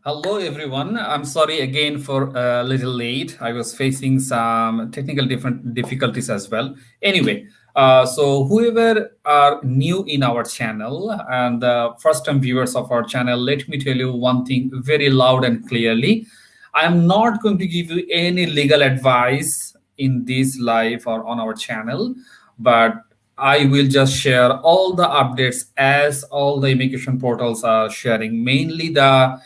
Hello, everyone. I'm sorry again for a little late. I was facing some technical different difficulties as well. Anyway, so whoever are new in our channel and the first-time viewers of our channel, let me tell you one thing very loud and clearly. I'm not going to give you any legal advice in this live or on our channel, but I will just share all the updates as all the immigration portals are sharing, mainly the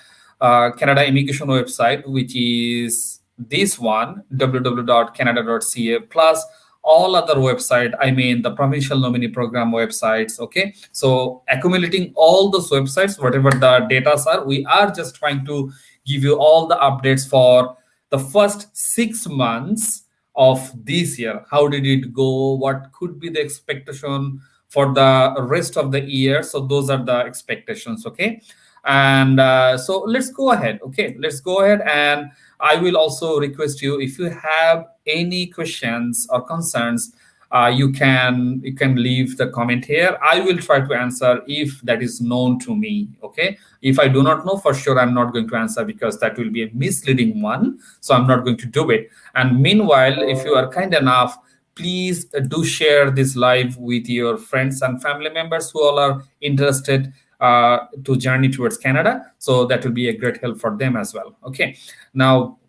Canada immigration website, which is this one, www.canada.ca, plus all other website, I mean the provincial nominee program websites. Okay, so accumulating all those websites, whatever the data are, we are just trying to give you all the updates for the first 6 months of this year. How did it go? What could be the expectation for the rest of the year? So those are the expectations. Okay, and so let's go ahead. Okay, let's go ahead, and I will also request you, if you have any questions or concerns, you can leave the comment here. I will try to answer if that is known to me. Okay, if I do not know, for sure I'm not going to answer, because that will be a misleading one, so I'm not going to do it. And meanwhile, if you are kind enough, please do share this live with your friends and family members who all are interested to journey towards Canada. So that will be a great help for them as well. Okay, now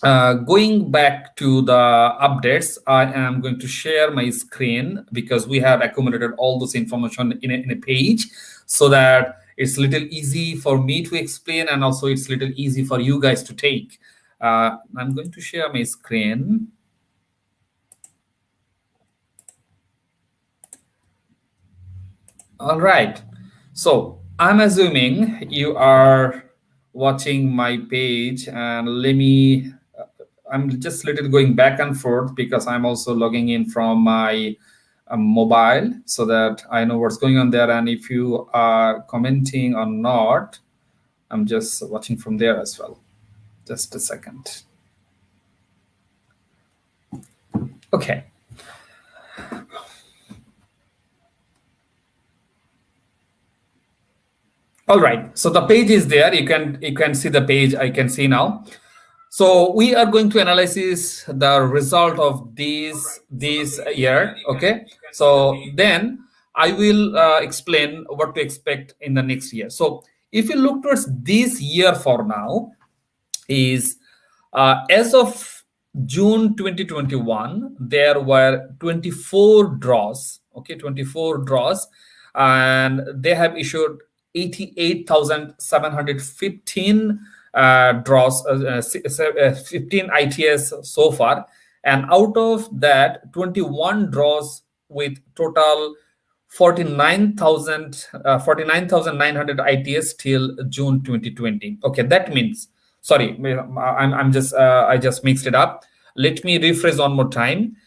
going back to the updates, I am going to share my screen because we have accumulated all this information in a page, so that it's a little easy for me to explain, and also it's a little easy for you guys to take. I'm going to share my screen. All right. So I'm assuming you are watching my page, and I'm just little going back and forth because I'm also logging in from my mobile, so that I know what's going on there. And if you are commenting or not, I'm just watching from there as well. Just a second. Okay. All right. So the page is there. You can see the page. I can see now. So we are going to analyze the result of this year. Okay. So then I will explain what to expect in the next year. So if you look towards this year for now, is as of June 2021, there were 24 draws. Okay, 24 draws, and they have issued 88,715 draws, 15 ITS so far, and out of that, 21 draws with total 49,900 ITS till June 2020. Okay, that means, sorry, I just mixed it up. Let me rephrase one more time.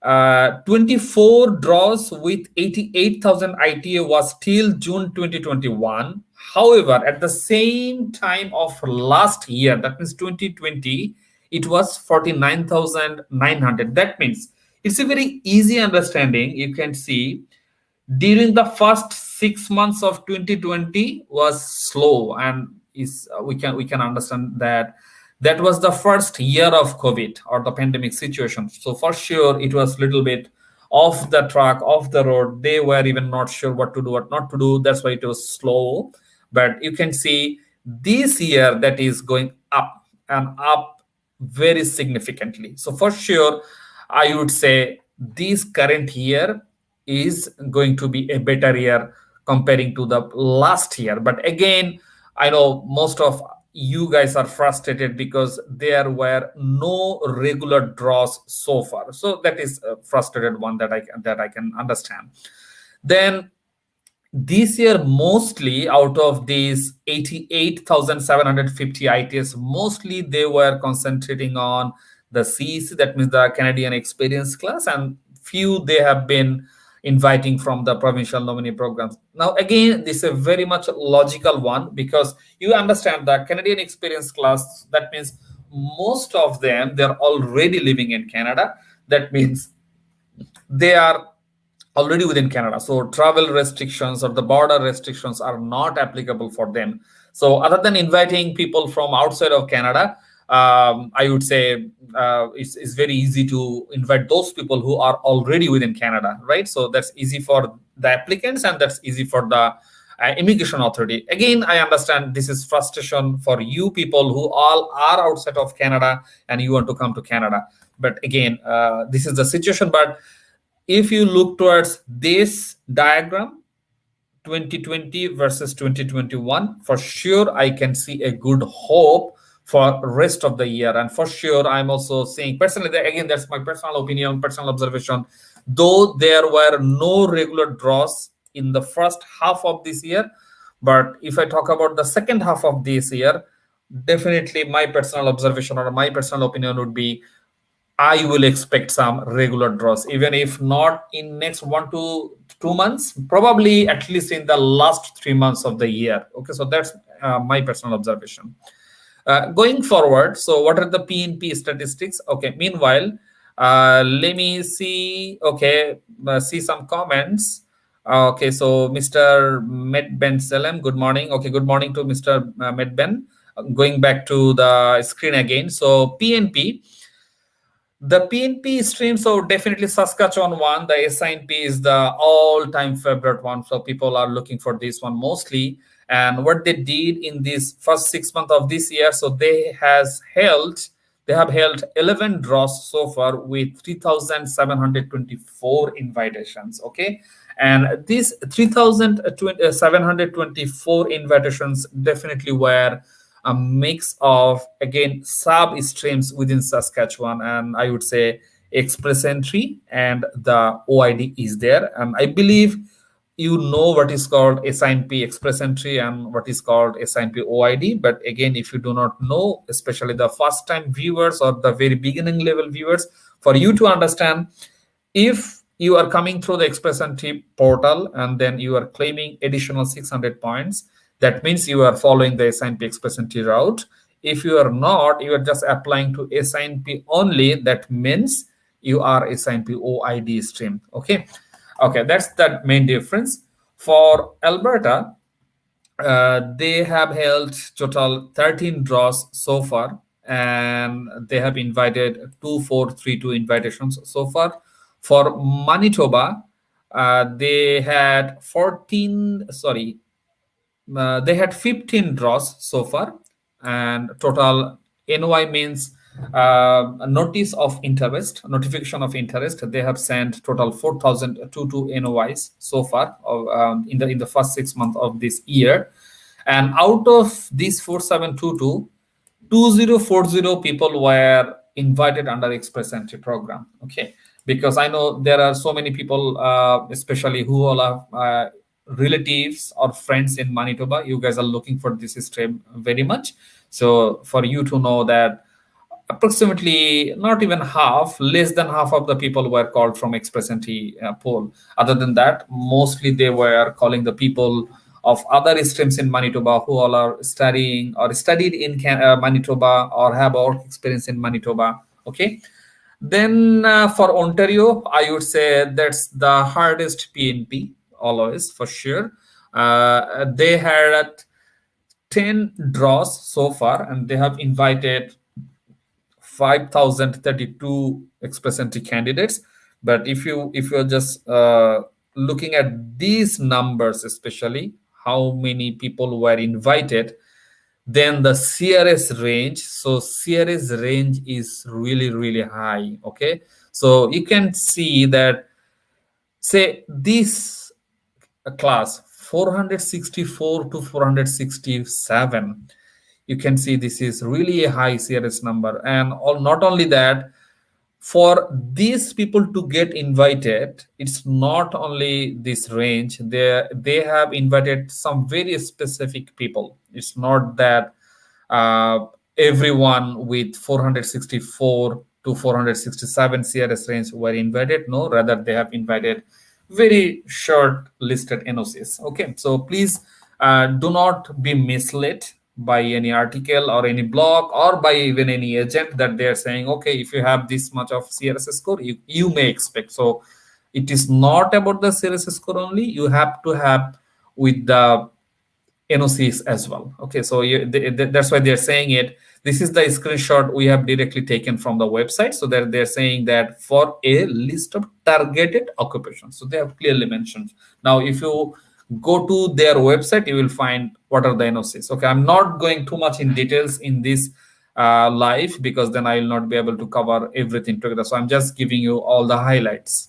24 draws with 88,000 ITA was till June 2021. However, at the same time of last year, that means 2020, it was 49,900. That means it's a very easy understanding. You can see during the first 6 months of 2020 was slow, and we can understand that that was the first year of COVID or the pandemic situation. So for sure it was a little bit off the track, off the road. They were even not sure what to do, what not to do. That's why it was slow. But you can see this year that is going up and up very significantly. So for sure I would say this current year is going to be a better year comparing to the last year. But again, I know most of you guys are frustrated because there were no regular draws so far. So that is a frustrated one that I can understand. Then this year, mostly out of these 88,750 ITS, mostly they were concentrating on the CEC, that means the Canadian Experience Class, and few they have been inviting from the provincial nominee programs. Now, again, this is a very much logical one, because you understand the Canadian Experience Class, that means most of them, they're already living in Canada. That means they are already within Canada. So travel restrictions or the border restrictions are not applicable for them. So other than inviting people from outside of Canada, I would say it's very easy to invite those people who are already within Canada, right? So that's easy for the applicants and that's easy for the immigration authority. Again, I understand this is frustration for you people who all are outside of Canada and you want to come to Canada. But again, this is the situation. But if you look towards this diagram, 2020 versus 2021, for sure I can see a good hope for rest of the year. And for sure I'm also saying personally that, again, that's my personal opinion, personal observation, though there were no regular draws in the first half of this year, but if I talk about the second half of this year, definitely my personal observation or my personal opinion would be I will expect some regular draws, even if not in next 1 to 2 months, probably at least in the last 3 months of the year. Okay, so that's my personal observation. Going forward, so what are the PNP statistics? Okay, meanwhile, let me see. Okay, see some comments. Okay, so Mr. Medben Salem, good morning. Okay, good morning to Mr. Medben. Going back to the screen again. So PNP. The PNP stream, so definitely Saskatchewan one, the SINP is the all-time favorite one. So people are looking for this one mostly. And what they did in this first 6 months of this year, so they have held 11 draws so far with 3,724 invitations. Okay. And these 3,724 invitations definitely were a mix of, again, sub streams within Saskatchewan, and I would say express entry and the OID is there. And I believe you know what is called SINP express entry and what is called SINP OID. But again, if you do not know, especially the first time viewers or the very beginning level viewers, for you to understand, if you are coming through the express entry portal and then you are claiming additional 600 points, that means you are following the SINP express entry route. If you are not, you are just applying to SINP only, that means you are SINP OID stream. Okay, that's the main difference. For Alberta, they have held total 13 draws so far, and they have invited 2432 invitations so far. For Manitoba, they had 14, sorry, they had 15 draws so far, and total NOI means notification of interest. They have sent total 4,022 NOIs so far in the first 6 months of this year. And out of these 4722, 2040 people were invited under express entry program. Okay, because I know there are so many people, especially who all have relatives or friends in Manitoba. You guys are looking for this stream very much. So for you to know that approximately not even half, less than half of the people were called from express entry poll. Other than that, mostly they were calling the people of other streams in Manitoba who all are studying or studied in Manitoba or have work experience in Manitoba. Okay. Then for Ontario, I would say that's the hardest PNP always for sure. They had 10 draws so far, and they have invited 5,032 express entry candidates. But if you're just looking at these numbers, especially how many people were invited, then the CRS range. So CRS range is really, really high. Okay, so you can see that, say, this class 464 to 467, you can see this is really a high CRS number. And not only that, for these people to get invited, it's not only this range. They have invited some very specific people. It's not that uh, everyone with 464 to 467 CRS range were invited. No, rather they have invited very short listed NOCs. Okay, so please do not be misled by any article or any blog or by even any agent that they're saying, okay, if you have this much of CRS score, you may expect. So It is not about the CRS score only. You have to have with the NOCs as well. Okay, so that's why they're saying it. This is the screenshot we have directly taken from the website. So they're saying that for a list of targeted occupations. So they have clearly mentioned. Now, if you go to their website, you will find what are the NOCs. Okay, I'm not going too much in details in this live, because then I will not be able to cover everything together. So I'm just giving you all the highlights.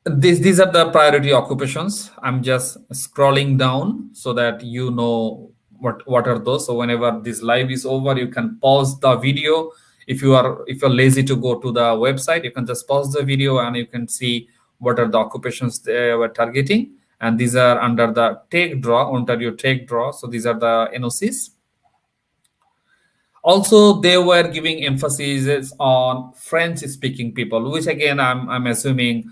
These are the priority occupations. I'm just scrolling down so that you know what are those. So whenever this live is over, you can pause the video. If you're lazy to go to the website, you can just pause the video and you can see what are the occupations they were targeting. And these are under the take draw, Ontario take draw. So these are the NOCs. Also, they were giving emphasis on French speaking people, which again I'm assuming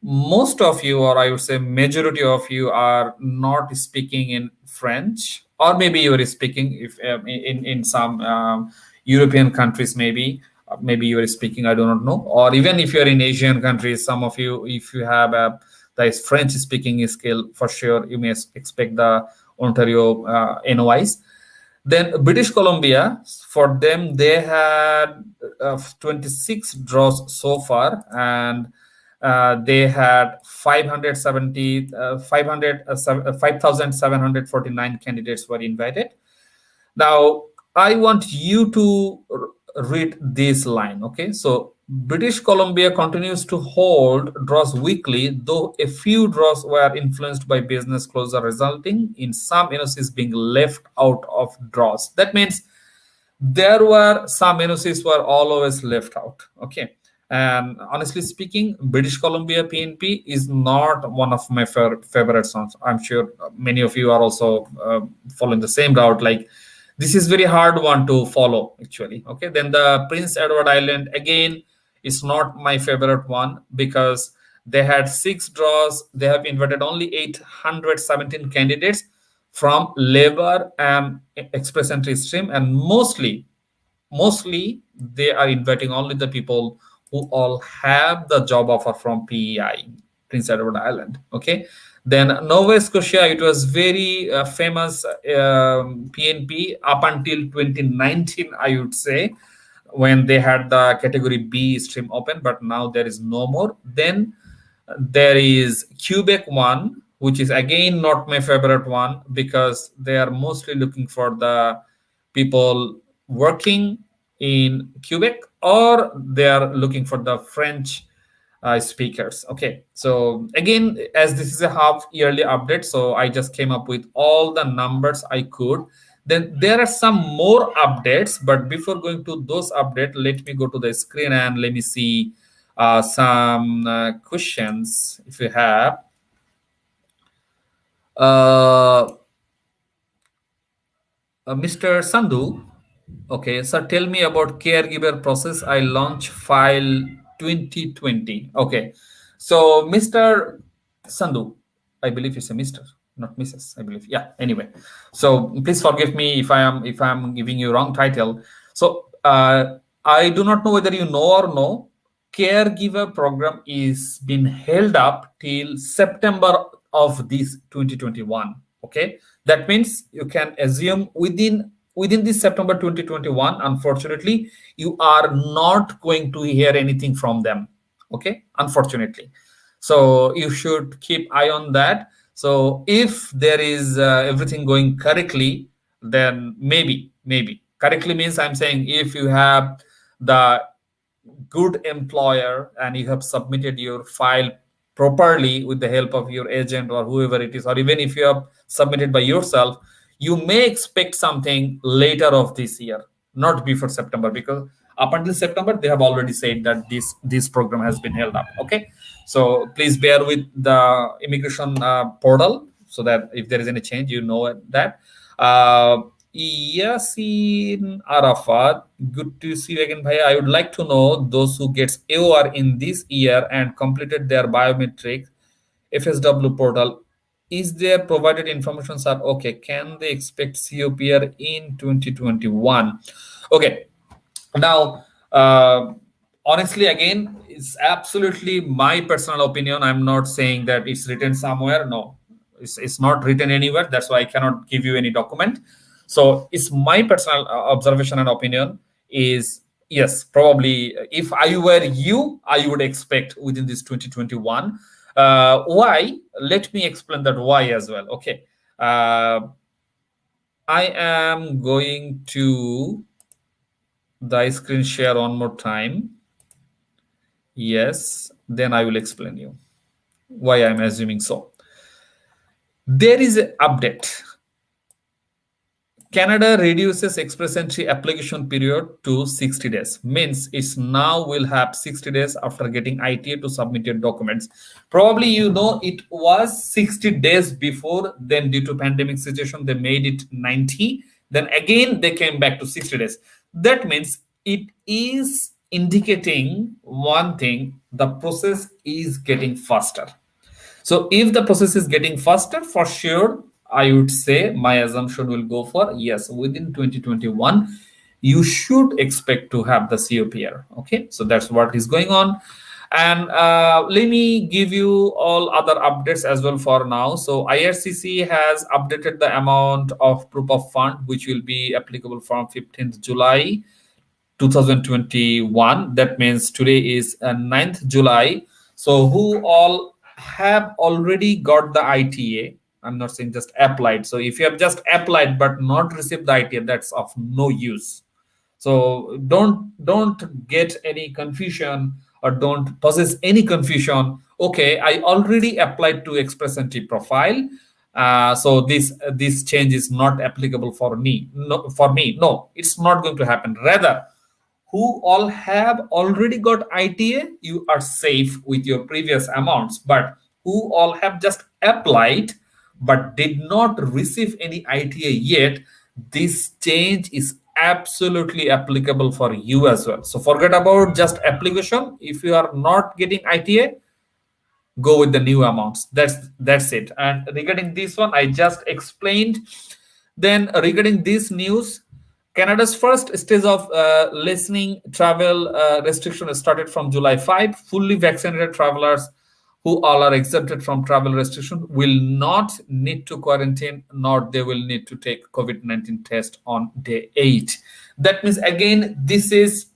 most of you, or I would say majority of you, are not speaking in French, or maybe you are speaking if in some European countries, maybe you are speaking, I do not know, or even if you are in Asian countries, some of you, if you have the French speaking skill, for sure you may expect the Ontario NOIs. Then British Columbia, for them, they had 26 draws so far, and they had 5,749 candidates were invited. Now, I want you to read this line, okay? So, British Columbia continues to hold draws weekly, though a few draws were influenced by business closure, resulting in some NOCs being left out of draws. That means there were some NOCs were always left out, okay? And honestly speaking, British Columbia PNP is not one of my favorite songs. I'm sure many of you are also following the same route. Like, this is very hard one to follow actually. Okay, then the Prince Edward Island again is not my favorite one, because they had 6 draws. They have invited only 817 candidates from labor and express entry stream, and mostly they are inviting only the people who all have the job offer from PEI, Prince Edward Island. Okay, then Nova Scotia, it was very famous PNP up until 2019, I would say, when they had the category B stream open, but now there is no more. Then there is Quebec one, which is again not my favorite one, because they are mostly looking for the people working in Quebec, or they are looking for the French speakers. Okay, so again, as this is a half yearly update, so I just came up with all the numbers I could. Then there are some more updates, but before going to those updates, let me go to the screen and let me see some questions if you have. Mr. Sandhu, okay, so tell me about caregiver process. I launch file 2020. Okay, so Mr. Sandhu, I believe it's a Mr., not Mrs. I believe. Yeah. Anyway, so please forgive me if I am giving you wrong title. So I do not know whether you know or no. Caregiver program is been held up till September of this 2021. Okay, that means you can assume within this September 2021, unfortunately, you are not going to hear anything from them. Okay, unfortunately. So you should keep eye on that. So if there is everything going correctly, then maybe correctly means I'm saying if you have the good employer and you have submitted your file properly with the help of your agent or whoever it is, or even if you have submitted by yourself, you may expect something later of this year, not before September, because up until September they have already said that this program has been held up. Okay, so please bear with the immigration portal, so that if there is any change, you know that. Yasin Arafat, good to see you again, Bhai. I would like to know those who gets AOR in this year and completed their biometric FSW portal. Is their provided informations are okay? Can they expect COPR in 2021? Okay, now honestly, again, it's absolutely my personal opinion. I'm not saying that it's written somewhere. No, it's not written anywhere. That's why I cannot give you any document. So it's my personal observation and opinion is yes, probably if I were you, I would expect within this 2021. Why? Let me explain that why as well. Okay. I am going to the screen share one more time. Yes, then I will explain you why I'm assuming so. There is an update. Canada reduces express entry application period to 60 days. Means it's now will have 60 days after getting ITA to submit your documents. Probably you know it was 60 days before, then due to pandemic situation, they made it 90. Then again, they came back to 60 days. That means it is indicating one thing, the process is getting faster. So if the process is getting faster, for sure, I would say my assumption will go for yes, within 2021, you should expect to have the COPR. Okay, so that's what is going on. And let me give you all other updates as well for now. So IRCC has updated the amount of proof of fund, which will be applicable from 15th July 2021. That means today is 9th July. So who all have already got the ITA? I'm not saying just applied. So if you have just applied but not received the ITA, that's of no use. So don't get any confusion or don't possess any confusion. Okay, I already applied to Express Entry profile. So this change is not applicable for me. No, for me, no, it's not going to happen. Rather, who all have already got ITA, you are safe with your previous amounts. But who all have just applied but did not receive any ITA yet, this change is absolutely applicable for you as well. So forget about just application. If you are not getting ITA, go with the new amounts. That's it. And regarding this one, I just explained. Then regarding this news, Canada's first stage of lessening travel restriction started from July 5. Fully vaccinated travelers who all are exempted from travel restriction will not need to quarantine, nor they will need to take COVID-19 test on day 8. That means again, this is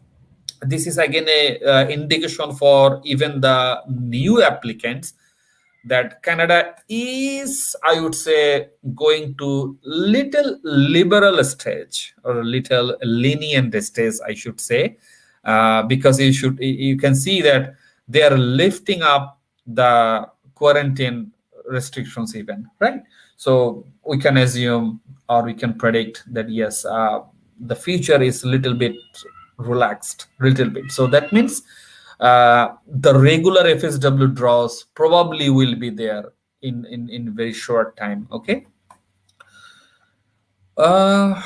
again a indication for even the new applicants that Canada is, I would say, going to little liberal stage or little lenient stage, I should say, because you can see that they are lifting up the quarantine restrictions even, right? So we can assume or we can predict that yes, the future is a little bit relaxed, little bit. So that means the regular FSW draws probably will be there in very short time. Okay. Uh,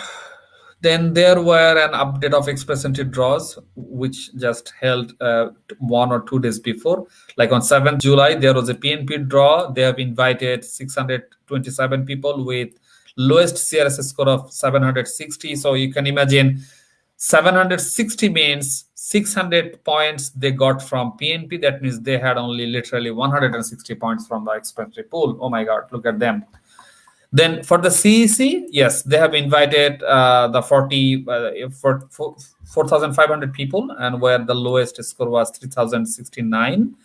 then there were an update of express entry draws, which just held 1 or 2 days before. Like on 7th July, there was a PNP draw. They have invited 627 people with lowest CRS score of 760. So you can imagine 760 means 600 points they got from PNP. That means they had only literally 160 points from the express entry pool. Oh my God, look at them. Then for the CEC, yes, they have invited the 4,500 people, and where the lowest score was 3,069.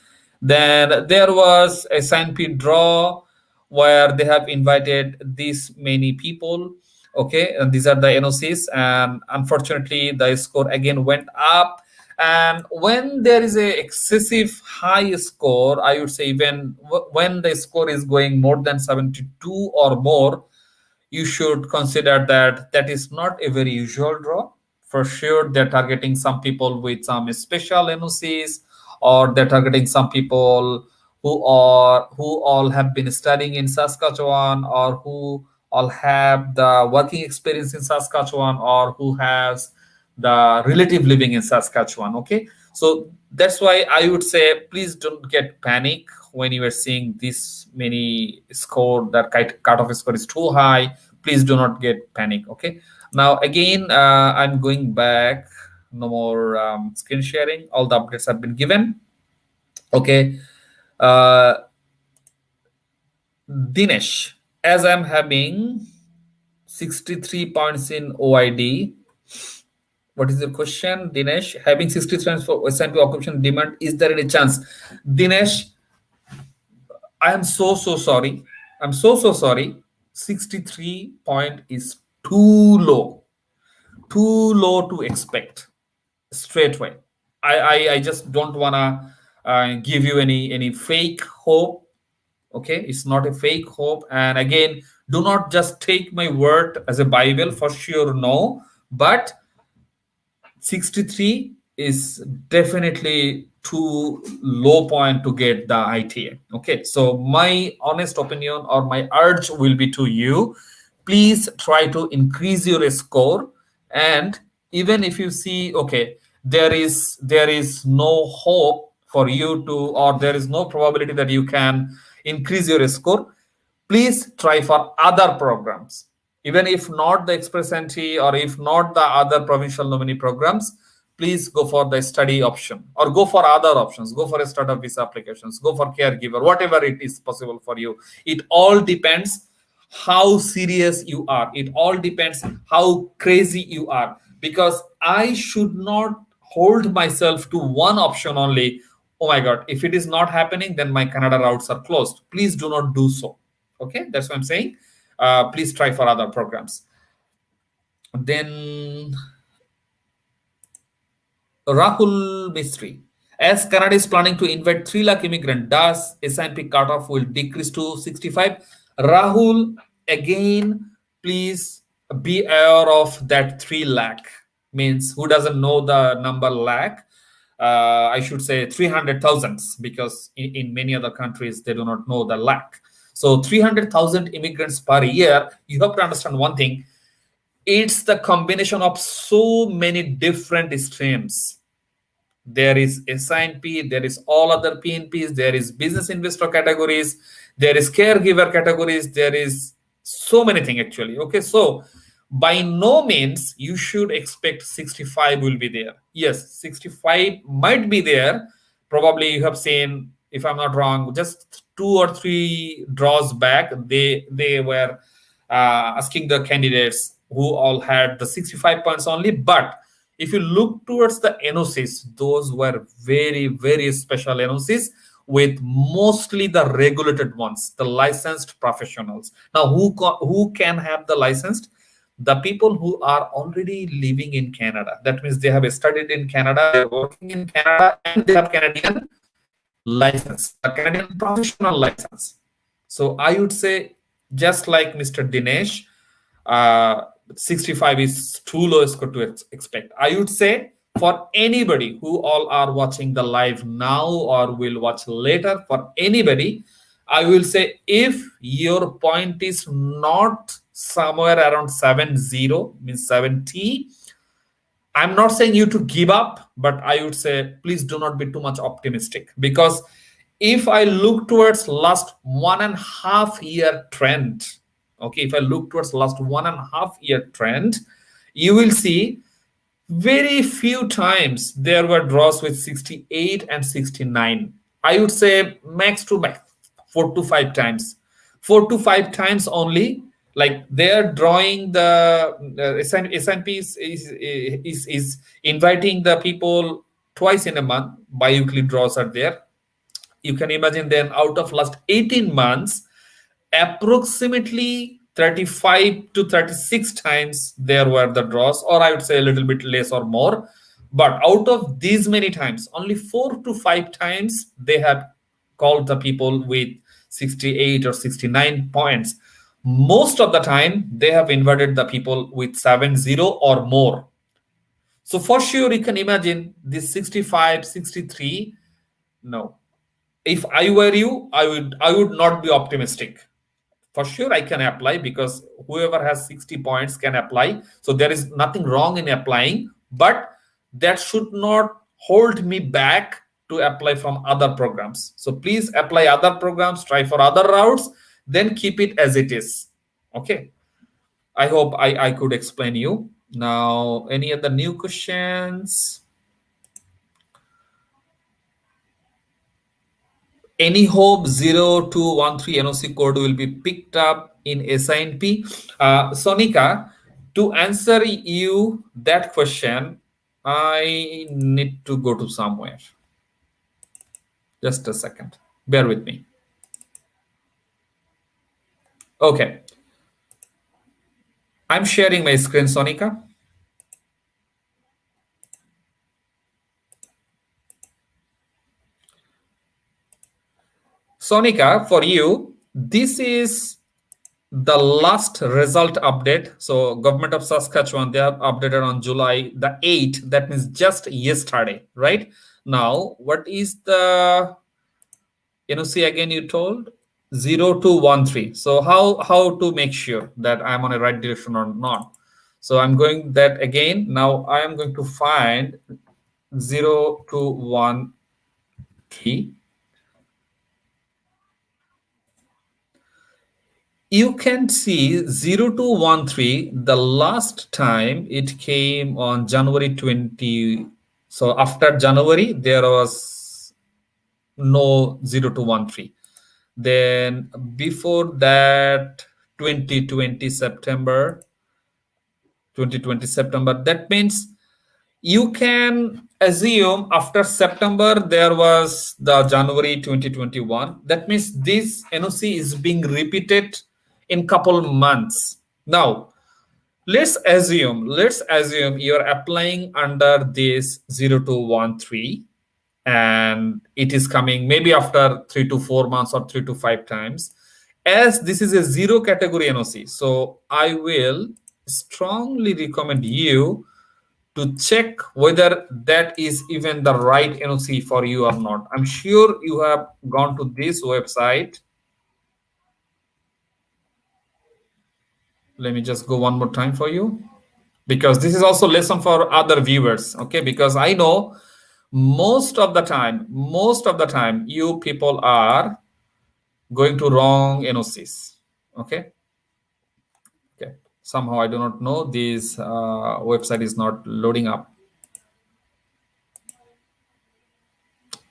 Then there was a SINP draw where they have invited these many people. Okay, and these are the NOCs, and unfortunately, the score again went up. And when there is a excessive high score, I would say even when the score is going more than 72 or more, you should consider that that is not a very usual draw. For sure, they're targeting some people with some special NOCs, or they're targeting some people who all have been studying in Saskatchewan, or who all have the working experience in Saskatchewan, or who has the relative living in Saskatchewan. Okay, so that's why I would say please don't get panic when you are seeing this many score. That cutoff score is too high. Please do not get panic. Okay, now again I'm going back no more screen sharing. All the updates have been given. Okay. Uh, Dinesh, as I'm having 63 points in OID, what is your question, Dinesh? Having 63 points for S&P occupation demand, is there any chance? Dinesh, I am so sorry. I'm so sorry. 63 point is too low, too low to expect straight away. I just don't wanna give you any fake hope. Okay, it's not a fake hope. And again, do not just take my word as a Bible, for sure, no. But 63 is definitely too low point to get the ITA. Okay, so my honest opinion or my urge will be to you, please try to increase your score. And even if you see, okay, there is no hope for you to, or there is no probability that you can increase your score, please try for other programs. Even if not the express entry or if not the other provincial nominee programs, please go for the study option or go for other options. Go for a startup visa applications, go for caregiver, whatever it is possible for you. It all depends how serious you are. It all depends how crazy you are. Because I should not hold myself to one option only. Oh my God, if it is not happening, then my Canada routes are closed. Please do not do so. Okay, that's what I'm saying. Please try for other programs. Then Rahul Mistry. As Canada is planning to invite 3 lakh immigrants, does S&P cutoff will decrease to 65? Rahul, again, please be aware of that 3 lakh. Means who doesn't know the number lakh? I should say 300,000, because in many other countries they do not know the lakh. So 300,000 immigrants per year. You have to understand one thing. It's the combination of so many different streams. There is S&P, there is all other PNPs, there is business investor categories, there is caregiver categories, there is so many things actually. Okay, so by no means you should expect 65 will be there. Yes, 65 might be there. Probably you have seen, if I'm not wrong, just 2 or 3 draws back, they were asking the candidates who all had the 65 points only. But if you look towards the NOCs, those were very special NOCs with mostly the regulated ones, the licensed professionals. Now, who can have the licensed? The people who are already living in Canada. That means they have studied in Canada, they're working in Canada, and they have Canadian license, a Canadian professional license. So I would say, just like Mr. Dinesh, 65 is too low score to expect. I would say for anybody who all are watching the live now or will watch later, for anybody, I will say if your point is not somewhere around 70, means 70, I'm not saying you to give up, but I would say please do not be too much optimistic. Because if I look towards last 1.5 year trend, okay, if I look towards last 1.5 year trend, you will see very few times there were draws with 68 and 69. I would say max to max 4 to 5 times. 4 to 5 times only. Like they're drawing the S&P is inviting the people twice in a month. Bi-weekly draws are there. You can imagine then out of last 18 months, approximately 35 to 36 times there were the draws, or I would say a little bit less or more. But out of these many times, only 4 to 5 times they have called the people with 68 or 69 points. Most of the time, they have invited the people with 70 or more. So for sure, you can imagine this 65, 63. No. If I were you, I would not be optimistic. For sure I can apply, because whoever has 60 points can apply. So there is nothing wrong in applying, but that should not hold me back to apply from other programs. So please apply other programs, try for other routes, then keep it as it is. Okay. I hope I could explain you. Now, any other new questions? Any hope 0213 NOC code will be picked up in SINP? Sonika, to answer you that question, I need to go to somewhere. Just a second. Bear with me. Okay. I'm sharing my screen, Sonika. Sonika, for you, this is the last result update. So government of Saskatchewan, they have updated on July the 8th. That means just yesterday, right? Now, what is the NOC again you told? 0213. So how to make sure that I'm on a right direction or not? So I'm going that again. Now I am going to find 0213. You can see 0213, the last time it came on January 20. So after January, there was no 0213. Then before that, 2020 September, 2020 September. That means you can assume after September there was the January 2021. That means this NOC is being repeated in couple months. Now let's assume you're applying under this 0213, and it is coming maybe after 3 to 4 months or 3 to 5 times. As this is a zero category NOC, so I will strongly recommend you to check whether that is even the right NOC for you or not. I'm sure you have gone to this website. Let me just go one more time for you, because this is also lesson for other viewers. Okay, because I know most of the time you people are going to wrong NOCs. Okay. Somehow I do not know, this website is not loading up.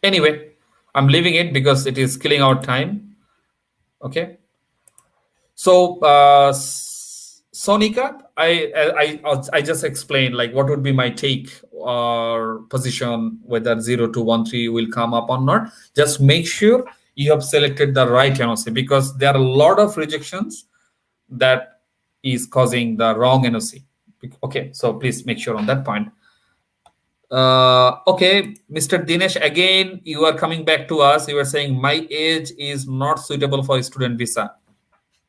Anyway, I'm leaving it because it is killing our time. Okay. So Sonika, I just explained like what would be my take or position whether 0213 will come up or not. Just make sure you have selected the right NOC, because there are a lot of rejections that is causing the wrong NOC. Okay, so please make sure on that point. Okay, Mr. Dinesh, again, you are coming back to us. You are saying my age is not suitable for a student visa.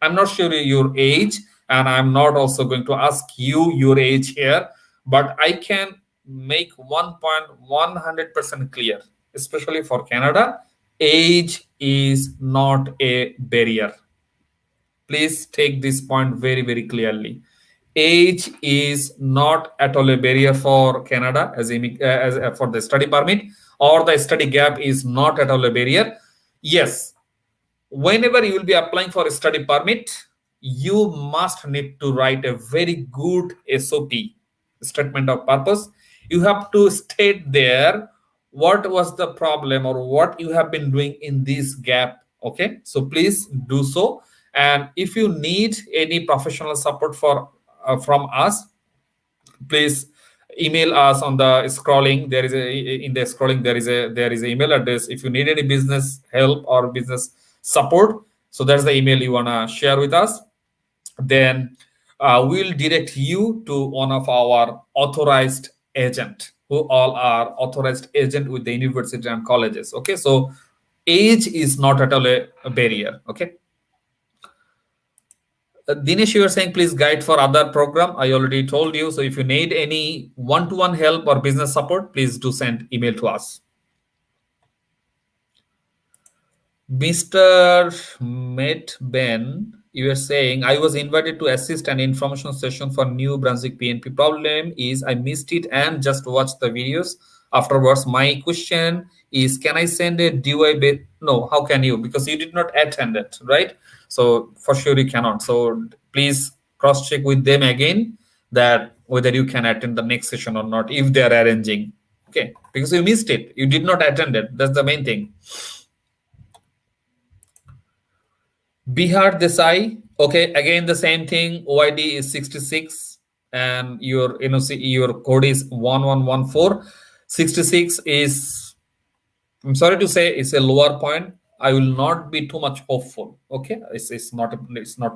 I'm not sure your age, and I'm not also going to ask you your age here, but I can make 1.100% clear, especially for Canada, age is not a barrier. Please take this point very, very clearly. Age is not at all a barrier for Canada as for the study permit, or the study gap is not at all a barrier. Yes, whenever you will be applying for a study permit, you must need to write a very good SOP, statement of purpose. You have to state there what was the problem or what you have been doing in this gap. Okay, so please do so. And if you need any professional support from us, please email us on the scrolling. There is in the scrolling there is a email address if you need any business help or business support. So that's the email you want to share with us. Then we'll direct you to one of our authorized agent, who all are authorized agent with the university and colleges. Okay, so age is not at all a barrier. Okay. Dinesh, you are saying please guide for other program. I already told you. So if you need any one-to-one help or business support, please do send email to us. Mr. Met Ben, you are saying I was invited to assist an information session for New Brunswick PNP. Problem is I missed it and just watched the videos afterwards. My question is, can I send a DUI? No, how can you? Because you did not attend it, right? So for sure you cannot. So please cross check with them again, that whether you can attend the next session or not if they are arranging. Okay, because you missed it, you did not attend it. That's the main thing. Bihar Desai. Okay, again the same thing. OID is 66, and your NOC, your code is 1114. 66 is, I'm sorry to say, it's a lower point. I will not be too much hopeful. Okay, it's not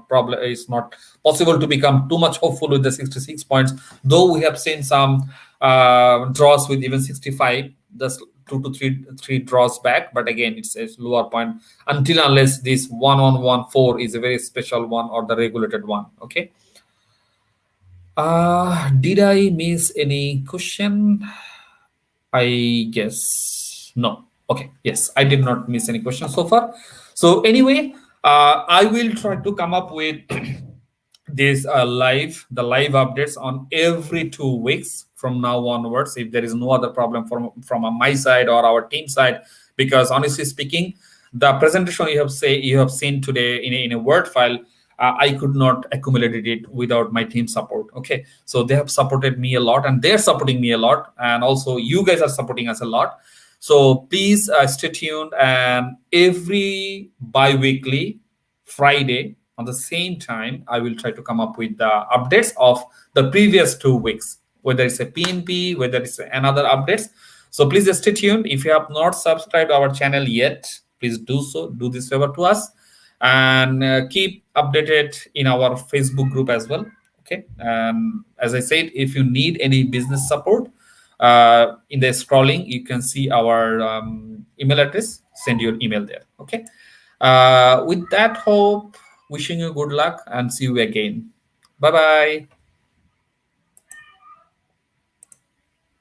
problem. It's not possible to become too much hopeful with the 66 points. Though we have seen some draws with even 65. That's three draws back. But again, it's a lower point until unless this 1114 is a very special one or the regulated one. Okay. Did I miss any question? I guess no. Okay. Yes, I did not miss any questions so far. So anyway, I will try to come up with this the live updates on every 2 weeks from now onwards. If there is no other problem from my side or our team side, because honestly speaking, the presentation you have seen today in a Word file. I could not accumulate it without my team support. Okay, so they have supported me a lot, and they're supporting me a lot, and also you guys are supporting us a lot. So please stay tuned, and every bi-weekly Friday on the same time, I will try to come up with the updates of the previous 2 weeks, whether it's a PNP, whether it's another updates. So please stay tuned. If you have not subscribed our channel yet, please do so. Do this favor to us, and keep updated in our Facebook group as well. Okay. And as I said, if you need any business support, in the scrolling, you can see our email address. Send your email there. Okay. With that hope, wishing you good luck and see you again. Bye bye.